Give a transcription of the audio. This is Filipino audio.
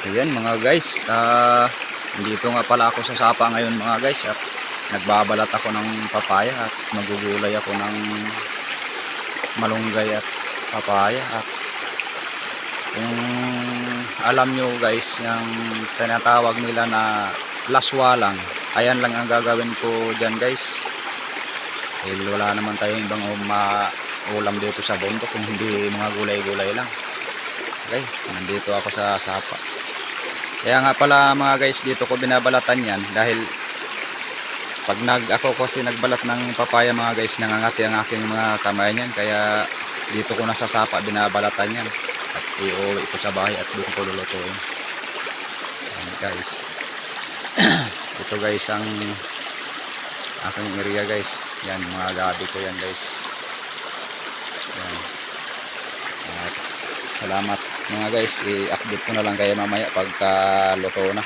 Ayan mga guys, dito nga pala ako sa sapa ngayon mga guys at nagbabalat ako ng papaya at magugulay ako ng malunggay at papaya. At kung alam nyo guys, yung tinatawag nila na laswalang, ayan lang ang gagawin ko dyan guys. Dahil wala naman tayong ibang ulam dito sa bundok kung hindi mga gulay-gulay lang. Okay, nandito ako sa sapa. Kaya nga pala mga guys, dito ko binabalatan yan dahil pag ako kasi nagbalat ng papaya mga guys, nangangati ang aking mga kamay niyan. Kaya dito ko nasa sapa binabalatan yan at iuwi ko sa bahay at doon ko lulutuin. Ayan guys. Ito guys ang aking area guys. Yan mga gabi ko yan guys. Yan. At salamat mga guys, i-update ko na lang kayo mamaya pagka luto na.